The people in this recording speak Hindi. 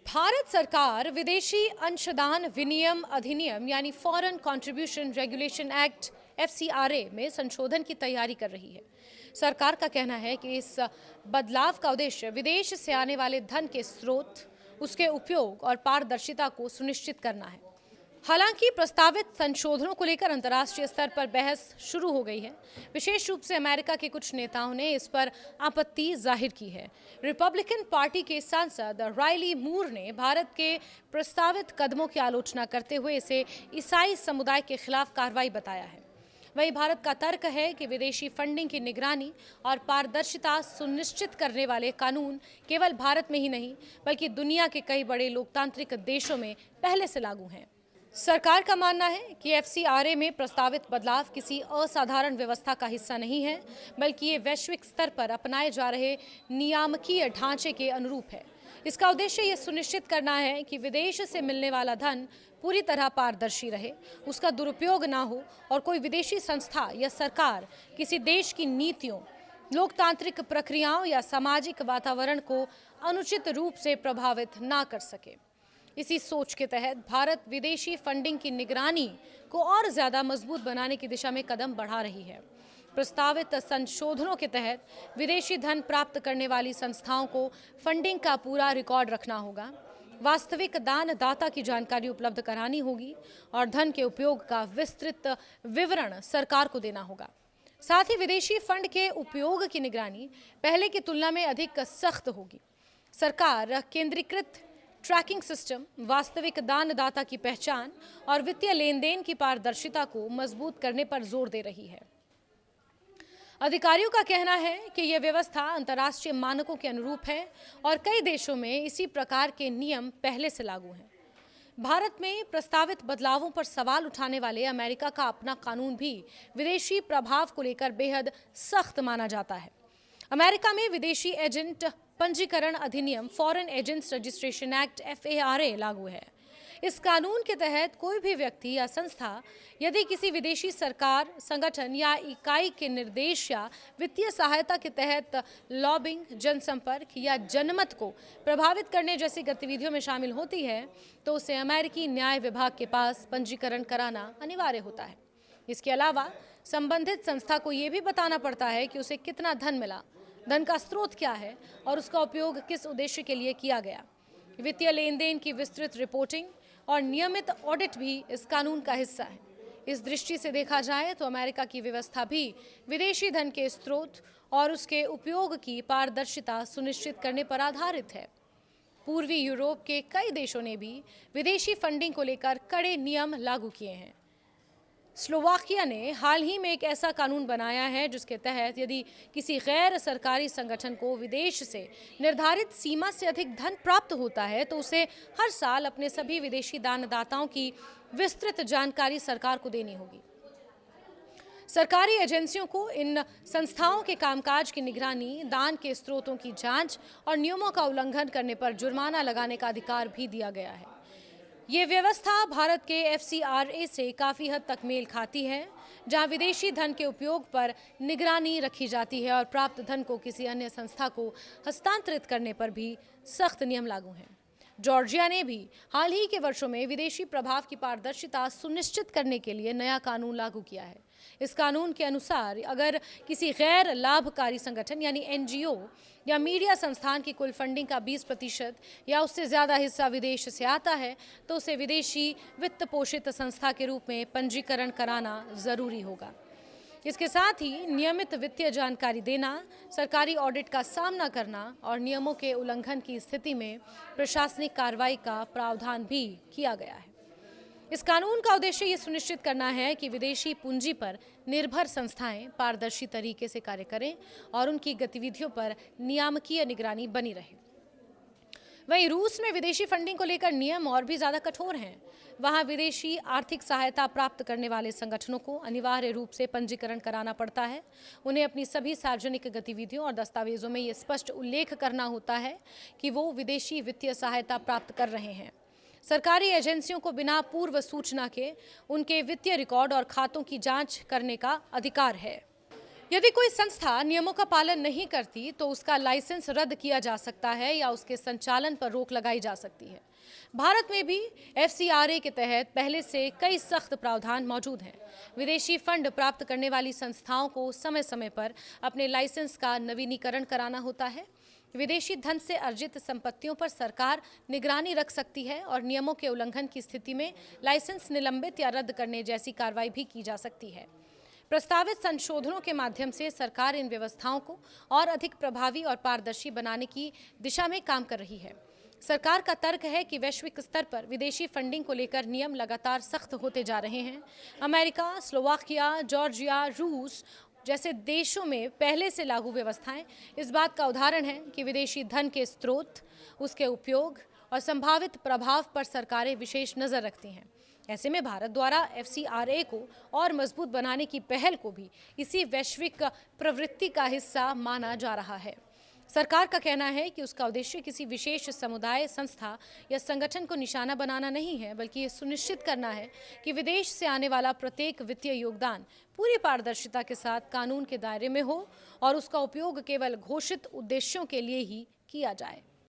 भारत सरकार विदेशी अंशदान विनियम अधिनियम यानी foreign contribution regulation act FCRA में संशोधन की तैयारी कर रही है। सरकार का कहना है कि इस बदलाव का उद्देश्य विदेश से आने वाले धन के स्रोत, उसके उपयोग और पारदर्शिता को सुनिश्चित करना है। हालांकि प्रस्तावित संशोधनों को लेकर अंतर्राष्ट्रीय स्तर पर बहस शुरू हो गई है। विशेष रूप से अमेरिका के कुछ नेताओं ने इस पर आपत्ति जाहिर की है। रिपब्लिकन पार्टी के सांसद रायली मूर ने भारत के प्रस्तावित कदमों की आलोचना करते हुए इसे ईसाई समुदाय के खिलाफ कार्रवाई बताया है। वहीं भारत का तर्क है कि विदेशी फंडिंग की निगरानी और पारदर्शिता सुनिश्चित करने वाले कानून केवल भारत में ही नहीं बल्कि दुनिया के कई बड़े लोकतांत्रिक देशों में पहले से लागू हैं। सरकार का मानना है कि FCRA में प्रस्तावित बदलाव किसी असाधारण व्यवस्था का हिस्सा नहीं है, बल्कि ये वैश्विक स्तर पर अपनाए जा रहे नियामकीय ढांचे के अनुरूप है। इसका उद्देश्य ये सुनिश्चित करना है कि विदेश से मिलने वाला धन पूरी तरह पारदर्शी रहे, उसका दुरुपयोग ना हो और कोई विदेशी संस्था या सरकार किसी देश की नीतियों, लोकतांत्रिक प्रक्रियाओं या सामाजिक वातावरण को अनुचित रूप से प्रभावित ना कर सके। इसी सोच के तहत भारत विदेशी फंडिंग की निगरानी को और ज्यादा मजबूत बनाने की दिशा में कदम बढ़ा रही है। प्रस्तावित संशोधनों के तहत विदेशी धन प्राप्त करने वाली संस्थाओं को फंडिंग का पूरा रिकॉर्ड रखना होगा, वास्तविक दानदाता की जानकारी उपलब्ध करानी होगी और धन के उपयोग का विस्तृत विवरण सरकार को देना होगा। साथ ही विदेशी फंड के उपयोग की निगरानी पहले की तुलना में अधिक सख्त होगी। सरकार केंद्रीकृत ट्रैकिंग सिस्टम, वास्तविक दानदाता की पहचान और वित्तीय लेन देन की पारदर्शिता को मजबूत करने पर जोर दे रही है। अधिकारियों का कहना है कि यह व्यवस्था अंतर्राष्ट्रीय मानकों के अनुरूप है और कई देशों में इसी प्रकार के नियम पहले से लागू हैं। भारत में प्रस्तावित बदलावों पर सवाल उठाने वाले अमेरिका का अपना कानून भी विदेशी प्रभाव को लेकर बेहद सख्त माना जाता है। अमेरिका में विदेशी एजेंट पंजीकरण अधिनियम foreign agents registration act FARA लागू है। इस कानून के तहत कोई भी व्यक्ति या संस्था यदि किसी विदेशी सरकार, संगठन या इकाई के निर्देश या वित्तीय सहायता के तहत लॉबिंग, जनसंपर्क या जनमत को प्रभावित करने जैसी गतिविधियों में शामिल होती है तो उसे अमेरिकी न्याय विभाग के पास पंजीकरण कराना अनिवार्य होता है। इसके अलावा संबंधित संस्था को ये भी बताना पड़ता है कि उसे कितना धन मिला, धन का स्रोत क्या है और उसका उपयोग किस उद्देश्य के लिए किया गया। वित्तीय लेन देन की विस्तृत रिपोर्टिंग और नियमित ऑडिट भी इस कानून का हिस्सा है। इस दृष्टि से देखा जाए तो अमेरिका की व्यवस्था भी विदेशी धन के स्रोत और उसके उपयोग की पारदर्शिता सुनिश्चित करने पर आधारित है। पूर्वी यूरोप के कई देशों ने भी विदेशी फंडिंग को लेकर कड़े नियम लागू किए हैं। स्लोवाकिया ने हाल ही में एक ऐसा कानून बनाया है जिसके तहत यदि किसी गैर सरकारी संगठन को विदेश से निर्धारित सीमा से अधिक धन प्राप्त होता है तो उसे हर साल अपने सभी विदेशी दानदाताओं की विस्तृत जानकारी सरकार को देनी होगी। सरकारी एजेंसियों को इन संस्थाओं के कामकाज की निगरानी, दान के स्रोतों की जांच और नियमों का उल्लंघन करने पर जुर्माना लगाने का अधिकार भी दिया गया है। ये व्यवस्था भारत के FCRA से काफ़ी हद तक मेल खाती है, जहां विदेशी धन के उपयोग पर निगरानी रखी जाती है और प्राप्त धन को किसी अन्य संस्था को हस्तांतरित करने पर भी सख्त नियम लागू हैं। जॉर्जिया ने भी हाल ही के वर्षों में विदेशी प्रभाव की पारदर्शिता सुनिश्चित करने के लिए नया कानून लागू किया है। इस कानून के अनुसार अगर किसी गैर लाभकारी संगठन यानी NGO या मीडिया संस्थान की कुल फंडिंग का 20% या उससे ज़्यादा हिस्सा विदेश से आता है तो उसे विदेशी वित्त पोषित संस्था के रूप में पंजीकरण कराना ज़रूरी होगा। इसके साथ ही नियमित वित्तीय जानकारी देना, सरकारी ऑडिट का सामना करना और नियमों के उल्लंघन की स्थिति में प्रशासनिक कार्रवाई का प्रावधान भी किया गया है। इस कानून का उद्देश्य ये सुनिश्चित करना है कि विदेशी पूंजी पर निर्भर संस्थाएं पारदर्शी तरीके से कार्य करें और उनकी गतिविधियों पर नियामकीय निगरानी बनी रहे। वहीं रूस में विदेशी फंडिंग को लेकर नियम और भी ज़्यादा कठोर हैं। वहाँ विदेशी आर्थिक सहायता प्राप्त करने वाले संगठनों को अनिवार्य रूप से पंजीकरण कराना पड़ता है। उन्हें अपनी सभी सार्वजनिक गतिविधियों और दस्तावेजों में ये स्पष्ट उल्लेख करना होता है कि वो विदेशी वित्तीय सहायता प्राप्त कर रहे हैं। सरकारी एजेंसियों को बिना पूर्व सूचना के उनके वित्तीय रिकॉर्ड और खातों की जांच करने का अधिकार है। यदि कोई संस्था नियमों का पालन नहीं करती तो उसका लाइसेंस रद्द किया जा सकता है या उसके संचालन पर रोक लगाई जा सकती है। भारत में भी एफसीआरए के तहत पहले से कई सख्त प्रावधान मौजूद हैं। विदेशी फंड प्राप्त करने वाली संस्थाओं को समय समय पर अपने लाइसेंस का नवीनीकरण कराना होता है। विदेशी धन से अर्जित संपत्तियों पर सरकार निगरानी रख सकती है और नियमों के उल्लंघन की स्थिति में लाइसेंस निलंबित या रद्द करने जैसी कार्रवाई भी की जा सकती है। प्रस्तावित संशोधनों के माध्यम से सरकार इन व्यवस्थाओं को और अधिक प्रभावी और पारदर्शी बनाने की दिशा में काम कर रही है। सरकार का तर्क है कि वैश्विक स्तर पर विदेशी फंडिंग को लेकर नियम लगातार सख्त होते जा रहे हैं। अमेरिका, स्लोवाकिया, जॉर्जिया, रूस जैसे देशों में पहले से लागू व्यवस्थाएं इस बात का उदाहरण है कि विदेशी धन के स्रोत, उसके उपयोग और संभावित प्रभाव पर सरकारें विशेष नजर रखती हैं। ऐसे में भारत द्वारा एफसीआरए को और मजबूत बनाने की पहल को भी इसी वैश्विक प्रवृत्ति का हिस्सा माना जा रहा है। सरकार का कहना है कि उसका उद्देश्य किसी विशेष समुदाय, संस्था या संगठन को निशाना बनाना नहीं है, बल्कि ये सुनिश्चित करना है कि विदेश से आने वाला प्रत्येक वित्तीय योगदान पूरी पारदर्शिता के साथ कानून के दायरे में हो और उसका उपयोग केवल घोषित उद्देश्यों के लिए ही किया जाए।